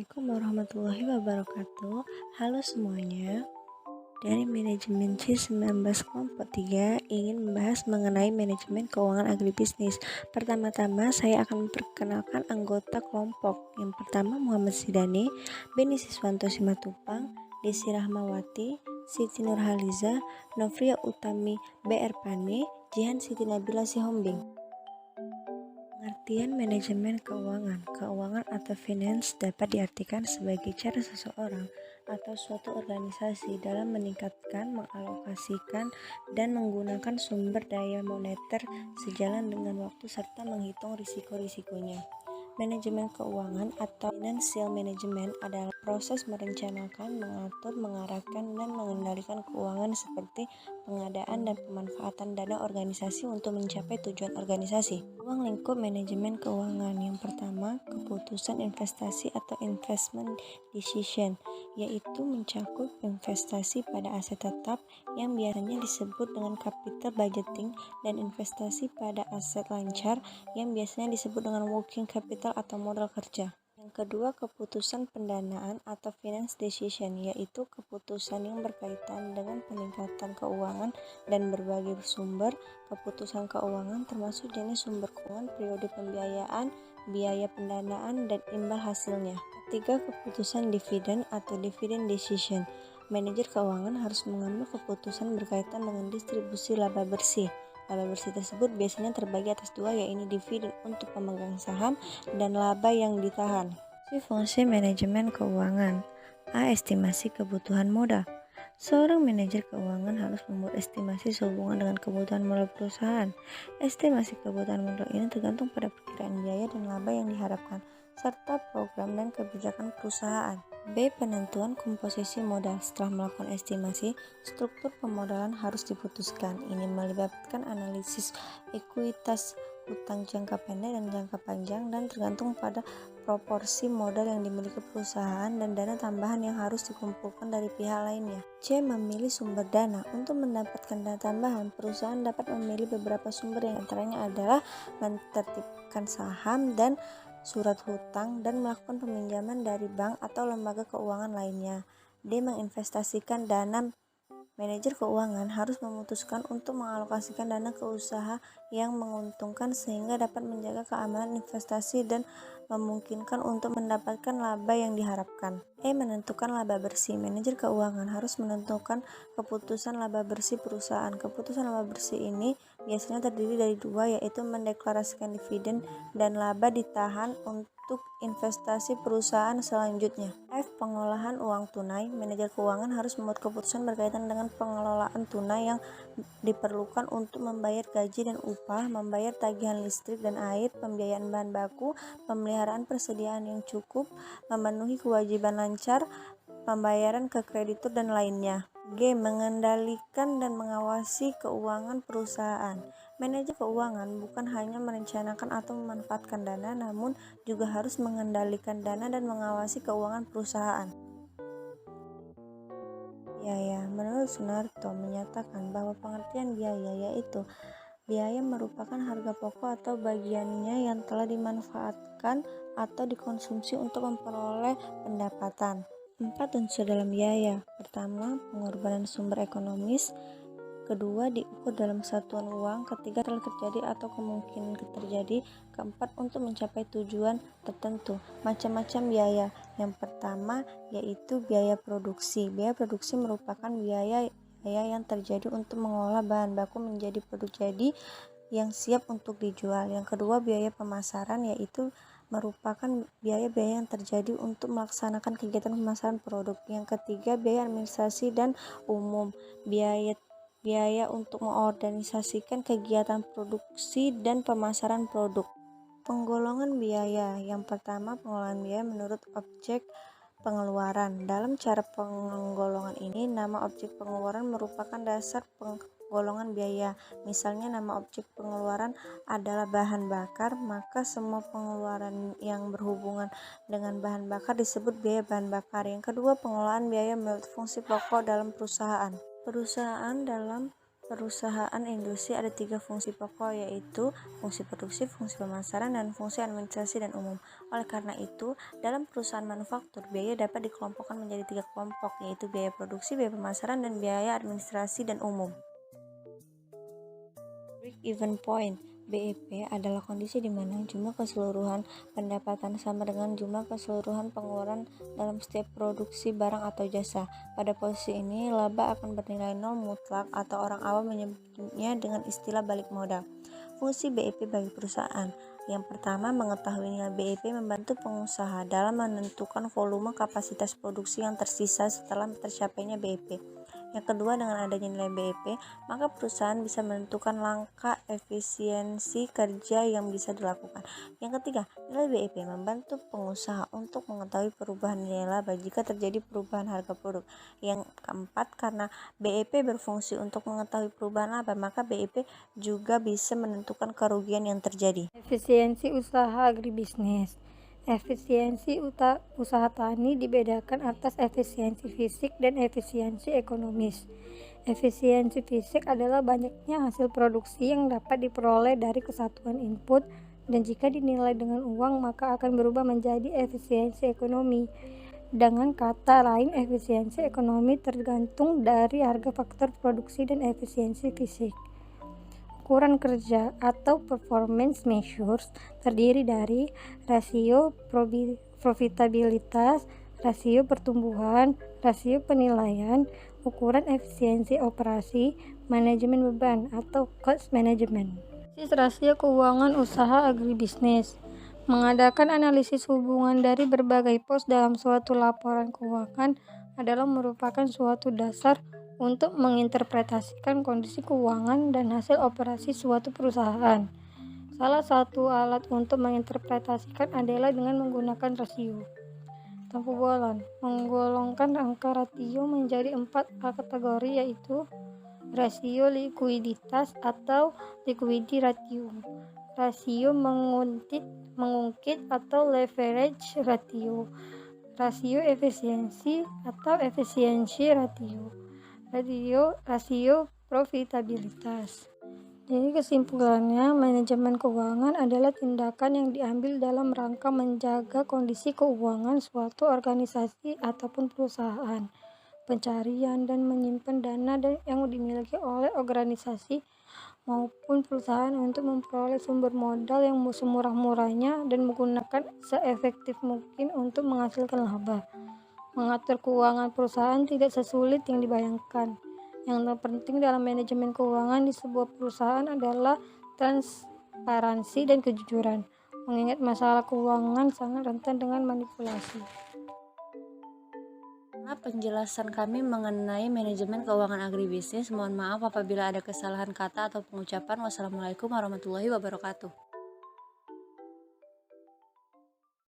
Assalamualaikum warahmatullahi wabarakatuh. Halo semuanya. Dari manajemen C19 kelompok 3 ingin membahas mengenai manajemen keuangan agribisnis. Pertama-tama saya akan memperkenalkan anggota kelompok. Yang pertama Muhammad Sidani, Beni Siswanto Simatupang, Desi Rahmawati, Siti Nurhaliza, Novria Utami BR Pane, Jihan Siti Nabila Sihombing. Pengertian manajemen keuangan. Keuangan atau finance dapat diartikan sebagai cara seseorang atau suatu organisasi dalam meningkatkan, mengalokasikan, dan menggunakan sumber daya moneter sejalan dengan waktu serta menghitung risiko-risikonya. Manajemen keuangan atau financial management adalah proses merencanakan, mengatur, mengarahkan, dan mengendalikan keuangan seperti pengadaan dan pemanfaatan dana organisasi untuk mencapai tujuan organisasi. Ruang lingkup manajemen keuangan yang pertama, keputusan investasi atau investment decision, yaitu mencakup investasi pada aset tetap yang biasanya disebut dengan capital budgeting dan investasi pada aset lancar yang biasanya disebut dengan working capital atau modal kerja. Yang kedua, keputusan pendanaan atau finance decision, yaitu keputusan yang berkaitan dengan peningkatan keuangan dan berbagai sumber keputusan keuangan termasuk jenis sumber keuangan, periode pembiayaan, biaya pendanaan, dan imbal hasilnya. Ketiga, keputusan dividen atau dividend decision. Manajer keuangan harus mengambil keputusan berkaitan dengan distribusi laba bersih. Laba bersih tersebut biasanya terbagi atas dua, yaitu dividen untuk pemegang saham dan laba yang ditahan. Fungsi manajemen keuangan. A. Estimasi kebutuhan modal. Seorang manajer keuangan harus membuat estimasi sehubungan dengan kebutuhan modal perusahaan. Estimasi kebutuhan modal ini tergantung pada perkiraan biaya dan laba yang diharapkan, serta program dan kebijakan perusahaan. B. Penentuan komposisi modal. Setelah melakukan estimasi, struktur pemodalan harus diputuskan. Ini melibatkan analisis ekuitas utang jangka pendek dan jangka panjang dan tergantung pada proporsi modal yang dimiliki perusahaan dan dana tambahan yang harus dikumpulkan dari pihak lainnya. C. Memilih sumber dana. Untuk mendapatkan dana tambahan, perusahaan dapat memilih beberapa sumber yang antaranya adalah menertibkan saham dan surat hutang dan melakukan peminjaman dari bank atau lembaga keuangan lainnya. D. Menginvestasikan dana. Manajer keuangan harus memutuskan untuk mengalokasikan dana ke usaha yang menguntungkan sehingga dapat menjaga keamanan investasi dan memungkinkan untuk mendapatkan laba yang diharapkan. E. Menentukan laba bersih. Manajer keuangan harus menentukan keputusan laba bersih perusahaan. Keputusan laba bersih ini biasanya terdiri dari dua, yaitu mendeklarasikan dividen dan laba ditahan untuk investasi perusahaan selanjutnya. F. Pengolahan uang tunai. Manajer keuangan harus membuat keputusan berkaitan dengan pengelolaan tunai yang diperlukan untuk membayar gaji dan upah, membayar tagihan listrik dan air, pembiayaan bahan baku, pemeliharaan persediaan yang cukup, memenuhi kewajiban lancar, pembayaran ke kreditur dan lainnya. G. Mengendalikan dan mengawasi keuangan perusahaan. Manajer keuangan bukan hanya merencanakan atau memanfaatkan dana, namun juga harus mengendalikan dana dan mengawasi keuangan perusahaan. Biaya. Menurut Sunarto menyatakan bahwa pengertian biaya yaitu biaya merupakan harga pokok atau bagiannya yang telah dimanfaatkan atau dikonsumsi untuk memperoleh pendapatan. 4 unsur dalam biaya. Pertama, pengorbanan sumber ekonomis. Kedua, diukur dalam satuan uang. Ketiga, telah terjadi atau kemungkinan terjadi. Keempat, untuk mencapai tujuan tertentu. Macam-macam biaya. Yang pertama yaitu biaya produksi. Biaya produksi merupakan biaya yang terjadi untuk mengolah bahan baku menjadi produk jadi yang siap untuk dijual. Yang kedua, biaya pemasaran, yaitu merupakan biaya-biaya yang terjadi untuk melaksanakan kegiatan pemasaran produk. Yang ketiga, biaya administrasi dan umum. Biaya untuk mengorganisasikan kegiatan produksi dan pemasaran produk. Penggolongan biaya. Yang pertama, pengelolaan biaya menurut objek pengeluaran. Dalam cara penggolongan ini, nama objek pengeluaran merupakan dasar penggolongan biaya. Misalnya nama objek pengeluaran adalah bahan bakar, maka semua pengeluaran yang berhubungan dengan bahan bakar disebut biaya bahan bakar. Yang kedua, pengelolaan biaya menurut fungsi pokok dalam perusahaan. Perusahaan dalam perusahaan industri ada 3 fungsi pokok, yaitu fungsi produksi, fungsi pemasaran, dan fungsi administrasi dan umum. Oleh karena itu, dalam perusahaan manufaktur, biaya dapat dikelompokkan menjadi 3 kelompok, yaitu biaya produksi, biaya pemasaran, dan biaya administrasi dan umum. Break-even point (BEP) adalah kondisi di mana jumlah keseluruhan pendapatan sama dengan jumlah keseluruhan pengeluaran dalam setiap produksi barang atau jasa. Pada posisi ini, laba akan bernilai nol mutlak, atau orang awam menyebutnya dengan istilah balik modal. Fungsi BEP bagi perusahaan. Yang pertama, mengetahui nilai BEP membantu pengusaha dalam menentukan volume kapasitas produksi yang tersisa setelah tercapainya BEP. Yang kedua, dengan adanya nilai BEP, maka perusahaan bisa menentukan langkah efisiensi kerja yang bisa dilakukan. Yang ketiga, nilai BEP membantu pengusaha untuk mengetahui perubahan nilai laba jika terjadi perubahan harga produk. Yang keempat, karena BEP berfungsi untuk mengetahui perubahan laba, maka BEP juga bisa menentukan kerugian yang terjadi. Efisiensi usaha agribisnis. Efisiensi usaha tani dibedakan atas efisiensi fisik dan efisiensi ekonomis. Efisiensi fisik adalah banyaknya hasil produksi yang dapat diperoleh dari kesatuan input, dan jika dinilai dengan uang maka akan berubah menjadi efisiensi ekonomi. Dengan kata lain, efisiensi ekonomi tergantung dari harga faktor produksi dan efisiensi fisik. Ukuran kerja atau performance measures terdiri dari rasio profitabilitas, rasio pertumbuhan, rasio penilaian, ukuran efisiensi operasi, manajemen beban atau cost management. Rasio keuangan usaha agribisnis mengadakan analisis hubungan dari berbagai pos dalam suatu laporan keuangan adalah merupakan suatu dasar untuk menginterpretasikan kondisi keuangan dan hasil operasi suatu perusahaan. Salah satu alat untuk menginterpretasikan adalah dengan menggunakan rasio. Pembobolan menggolongkan angka rasio menjadi 4 kategori, yaitu rasio likuiditas atau liquidity ratio, rasio mengungkit atau leverage ratio, rasio efisiensi atau efisiensi ratio, rasio profitabilitas. Jadi kesimpulannya, manajemen keuangan adalah tindakan yang diambil dalam rangka menjaga kondisi keuangan suatu organisasi ataupun perusahaan. Pencarian dan menyimpan dana yang dimiliki oleh organisasi maupun perusahaan untuk memperoleh sumber modal yang semurah-murahnya dan menggunakan seefektif mungkin untuk menghasilkan laba. Mengatur keuangan perusahaan tidak sesulit yang dibayangkan. Yang terpenting dalam manajemen keuangan di sebuah perusahaan adalah transparansi dan kejujuran, mengingat masalah keuangan sangat rentan dengan manipulasi. Penjelasan kami mengenai manajemen keuangan agribisnis. Mohon maaf apabila ada kesalahan kata atau pengucapan. Wassalamualaikum warahmatullahi wabarakatuh.